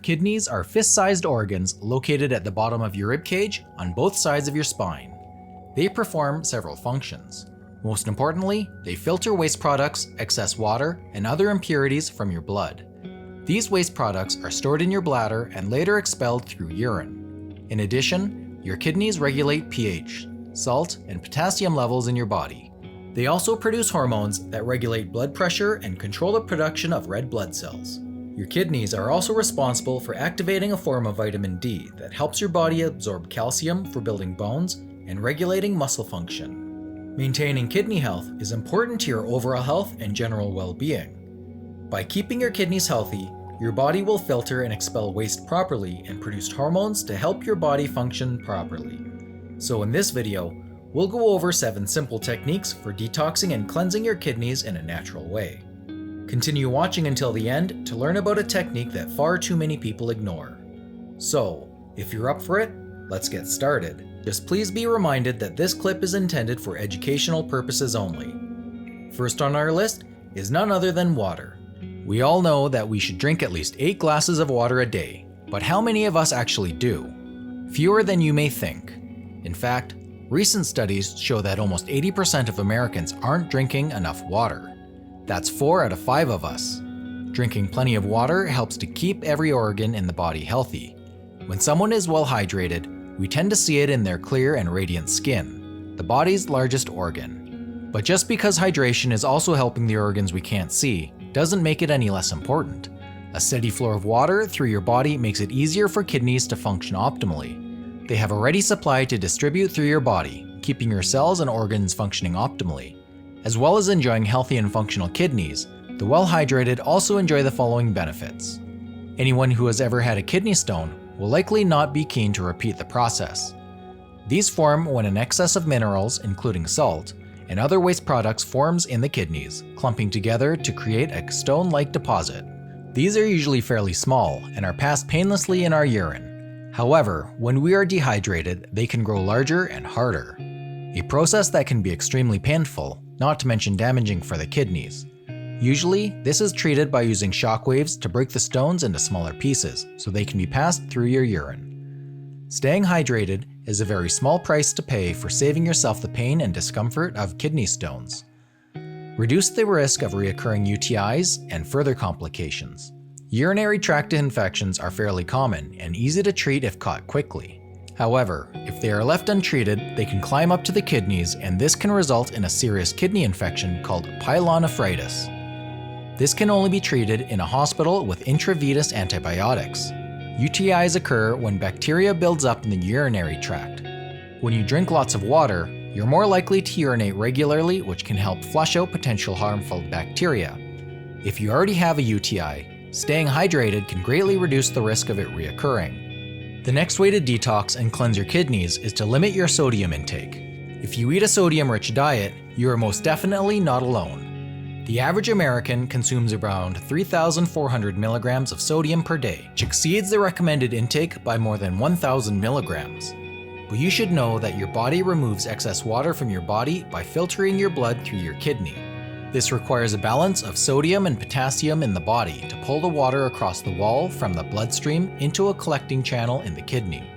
Kidneys are fist-sized organs located at the bottom of your ribcage on both sides of your spine. They perform several functions. Most importantly, they filter waste products, excess water, and other impurities from your blood. These waste products are stored in your bladder and later expelled through urine. In addition, your kidneys regulate pH, salt, and potassium levels in your body. They also produce hormones that regulate blood pressure and control the production of red blood cells. Your kidneys are also responsible for activating a form of vitamin D that helps your body absorb calcium for building bones and regulating muscle function. Maintaining kidney health is important to your overall health and general well-being. By keeping your kidneys healthy, your body will filter and expel waste properly and produce hormones to help your body function properly. So in this video, we'll go over 7 simple techniques for detoxing and cleansing your kidneys in a natural way. Continue watching until the end to learn about a technique that far too many people ignore. So, if you're up for it, let's get started. Just please be reminded that this clip is intended for educational purposes only. First on our list is none other than water. We all know that we should drink at least 8 glasses of water a day, but how many of us actually do? Fewer than you may think. In fact, recent studies show that almost 80% of Americans aren't drinking enough water. That's 4 out of 5 of us. Drinking plenty of water helps to keep every organ in the body healthy. When someone is well hydrated, we tend to see it in their clear and radiant skin, the body's largest organ. But just because hydration is also helping the organs we can't see, doesn't make it any less important. A steady flow of water through your body makes it easier for kidneys to function optimally. They have a ready supply to distribute through your body, keeping your cells and organs functioning optimally. As well as enjoying healthy and functional kidneys, the well-hydrated also enjoy the following benefits. Anyone who has ever had a kidney stone will likely not be keen to repeat the process. These form when an excess of minerals, including salt, and other waste products forms in the kidneys, clumping together to create a stone-like deposit. These are usually fairly small and are passed painlessly in our urine. However, when we are dehydrated, they can grow larger and harder, a process that can be extremely painful, not to mention damaging for the kidneys. Usually, this is treated by using shock waves to break the stones into smaller pieces so they can be passed through your urine. Staying hydrated is a very small price to pay for saving yourself the pain and discomfort of kidney stones. Reduce the risk of recurring UTIs and further complications. Urinary tract infections are fairly common and easy to treat if caught quickly. However, if they are left untreated, they can climb up to the kidneys, and this can result in a serious kidney infection called pyelonephritis. This can only be treated in a hospital with intravenous antibiotics. UTIs occur when bacteria builds up in the urinary tract. When you drink lots of water, you're more likely to urinate regularly, which can help flush out potential harmful bacteria. If you already have a UTI, staying hydrated can greatly reduce the risk of it reoccurring. The next way to detox and cleanse your kidneys is to limit your sodium intake. If you eat a sodium-rich diet, you are most definitely not alone. The average American consumes around 3,400 milligrams of sodium per day, which exceeds the recommended intake by more than 1,000 milligrams. But you should know that your body removes excess water from your body by filtering your blood through your kidney. This requires a balance of sodium and potassium in the body to pull the water across the wall from the bloodstream into a collecting channel in the kidney.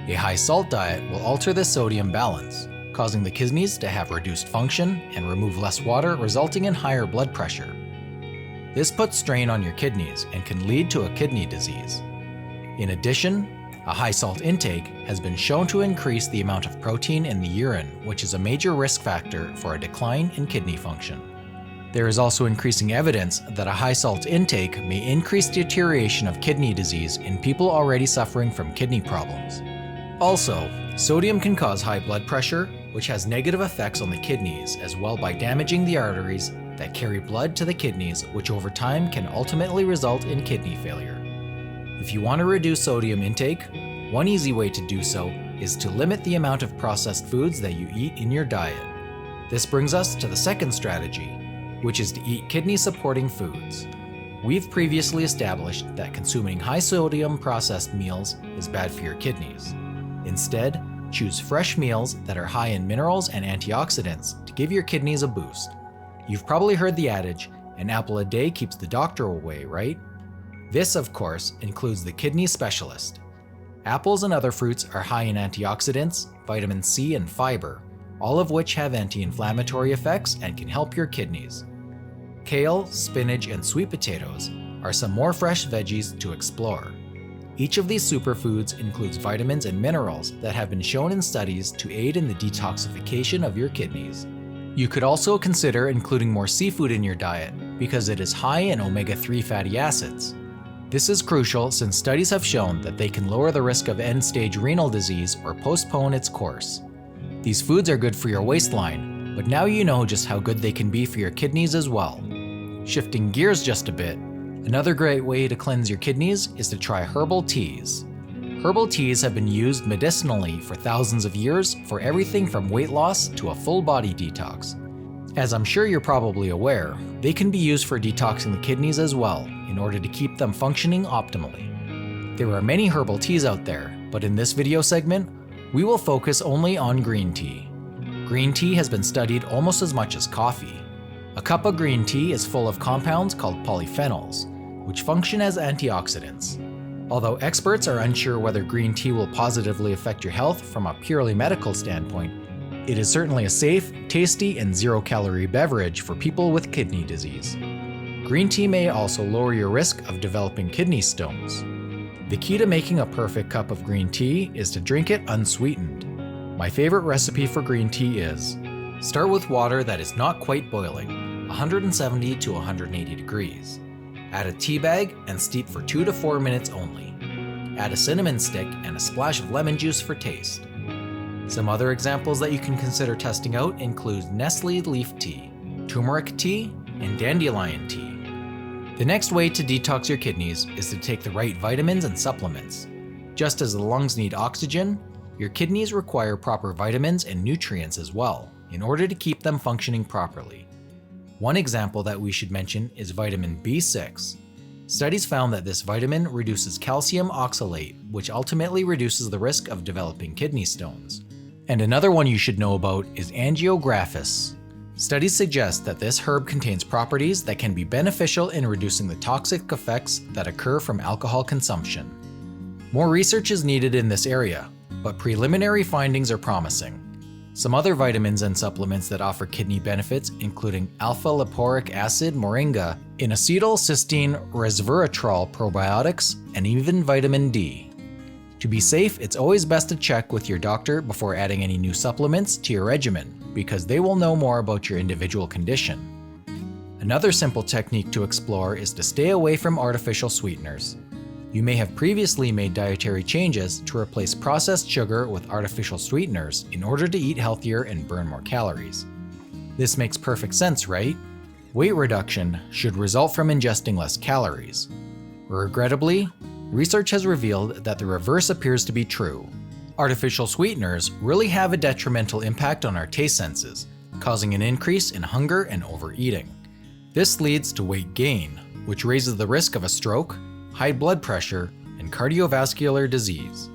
A high salt diet will alter this sodium balance, causing the kidneys to have reduced function and remove less water, resulting in higher blood pressure. This puts strain on your kidneys and can lead to a kidney disease. In addition, a high salt intake has been shown to increase the amount of protein in the urine, which is a major risk factor for a decline in kidney function. There is also increasing evidence that a high salt intake may increase deterioration of kidney disease in people already suffering from kidney problems. Also, sodium can cause high blood pressure, which has negative effects on the kidneys as well by damaging the arteries that carry blood to the kidneys, which over time can ultimately result in kidney failure. If you want to reduce sodium intake, one easy way to do so is to limit the amount of processed foods that you eat in your diet. This brings us to the second strategy, which is to eat kidney-supporting foods. We've previously established that consuming high-sodium processed meals is bad for your kidneys. Instead, choose fresh meals that are high in minerals and antioxidants to give your kidneys a boost. You've probably heard the adage, an apple a day keeps the doctor away, right? This, of course, includes the kidney specialist. Apples and other fruits are high in antioxidants, vitamin C, and fiber, all of which have anti-inflammatory effects and can help your kidneys. Kale, spinach, and sweet potatoes are some more fresh veggies to explore. Each of these superfoods includes vitamins and minerals that have been shown in studies to aid in the detoxification of your kidneys. You could also consider including more seafood in your diet because it is high in omega-3 fatty acids. This is crucial since studies have shown that they can lower the risk of end-stage renal disease or postpone its course. These foods are good for your waistline, but now you know just how good they can be for your kidneys as well. Shifting gears just a bit, another great way to cleanse your kidneys is to try herbal teas. Herbal teas have been used medicinally for thousands of years for everything from weight loss to a full body detox. As I'm sure you're probably aware, they can be used for detoxing the kidneys as well, in order to keep them functioning optimally. There are many herbal teas out there, but in this video segment, we will focus only on green tea. Green tea has been studied almost as much as coffee. A cup of green tea is full of compounds called polyphenols, which function as antioxidants. Although experts are unsure whether green tea will positively affect your health from a purely medical standpoint, it is certainly a safe, tasty, and zero-calorie beverage for people with kidney disease. Green tea may also lower your risk of developing kidney stones. The key to making a perfect cup of green tea is to drink it unsweetened. My favorite recipe for green tea is: start with water that is not quite boiling, 170 to 180 degrees. Add a tea bag and steep for 2 to 4 minutes only. Add a cinnamon stick and a splash of lemon juice for taste. Some other examples that you can consider testing out include Nestle leaf tea, turmeric tea, and dandelion tea. The next way to detox your kidneys is to take the right vitamins and supplements. Just as the lungs need oxygen, your kidneys require proper vitamins and nutrients as well, in order to keep them functioning properly. One example that we should mention is vitamin B6. Studies found that this vitamin reduces calcium oxalate, which ultimately reduces the risk of developing kidney stones. And another one you should know about is angiographis. Studies suggest that this herb contains properties that can be beneficial in reducing the toxic effects that occur from alcohol consumption. More research is needed in this area, but preliminary findings are promising. Some other vitamins and supplements that offer kidney benefits including alpha-lipoic acid moringa, inositol-cysteine resveratrol probiotics, and even vitamin D. To be safe, it's always best to check with your doctor before adding any new supplements to your regimen, because they will know more about your individual condition. Another simple technique to explore is to stay away from artificial sweeteners. You may have previously made dietary changes to replace processed sugar with artificial sweeteners in order to eat healthier and burn more calories. This makes perfect sense, right? Weight reduction should result from ingesting less calories. Regrettably, research has revealed that the reverse appears to be true. Artificial sweeteners really have a detrimental impact on our taste senses, causing an increase in hunger and overeating. This leads to weight gain, which raises the risk of a stroke, high blood pressure, and cardiovascular disease.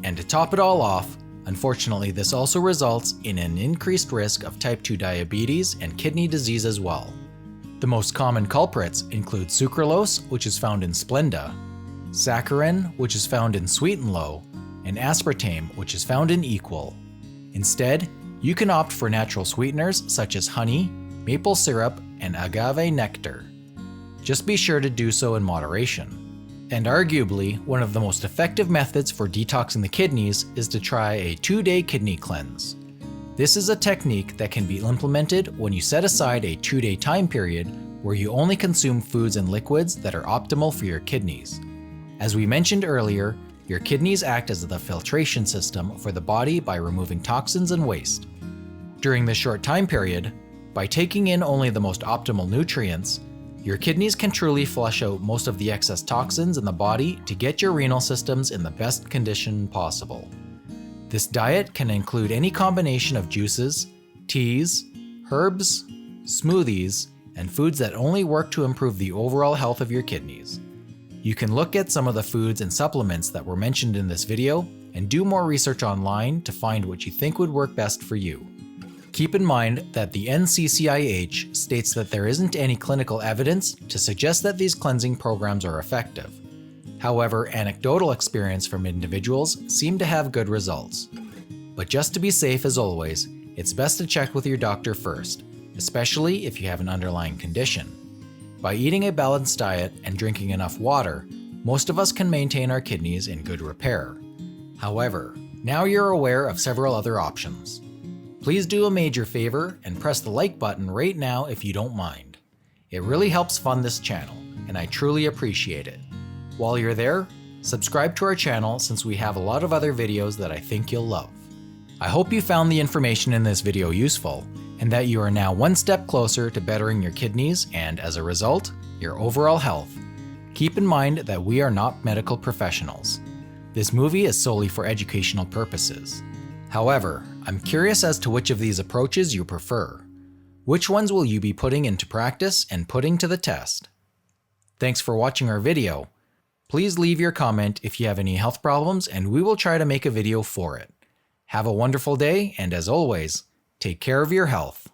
And to top it all off, unfortunately, this also results in an increased risk of type 2 diabetes and kidney disease as well. The most common culprits include sucralose, which is found in Splenda, saccharin, which is found in Sweet and Low, and aspartame, which is found in Equal. Instead, you can opt for natural sweeteners such as honey, maple syrup, and agave nectar. Just be sure to do so in moderation. And arguably, one of the most effective methods for detoxing the kidneys is to try a 2-day kidney cleanse. This is a technique that can be implemented when you set aside a 2-day time period where you only consume foods and liquids that are optimal for your kidneys. As we mentioned earlier, your kidneys act as the filtration system for the body by removing toxins and waste. During this short time period, by taking in only the most optimal nutrients, your kidneys can truly flush out most of the excess toxins in the body to get your renal systems in the best condition possible. This diet can include any combination of juices, teas, herbs, smoothies, and foods that only work to improve the overall health of your kidneys. You can look at some of the foods and supplements that were mentioned in this video and do more research online to find what you think would work best for you. Keep in mind that the NCCIH states that there isn't any clinical evidence to suggest that these cleansing programs are effective, However, anecdotal experience from individuals seem to have good results. But just to be safe as always, it's best to check with your doctor first, especially if you have an underlying condition. By eating a balanced diet and drinking enough water, most of us can maintain our kidneys in good repair. However, now you're aware of several other options. Please do a major favor and press the like button right now if you don't mind. It really helps fund this channel, and I truly appreciate it. While you're there, subscribe to our channel since we have a lot of other videos that I think you'll love. I hope you found the information in this video useful, and that you are now one step closer to bettering your kidneys and, as a result, your overall health. Keep in mind that we are not medical professionals. This movie is solely for educational purposes. However, I'm curious as to which of these approaches you prefer. Which ones will you be putting into practice and putting to the test? Thanks for watching our video. Please leave your comment if you have any health problems and we will try to make a video for it. Have a wonderful day, and as always, take care of your health.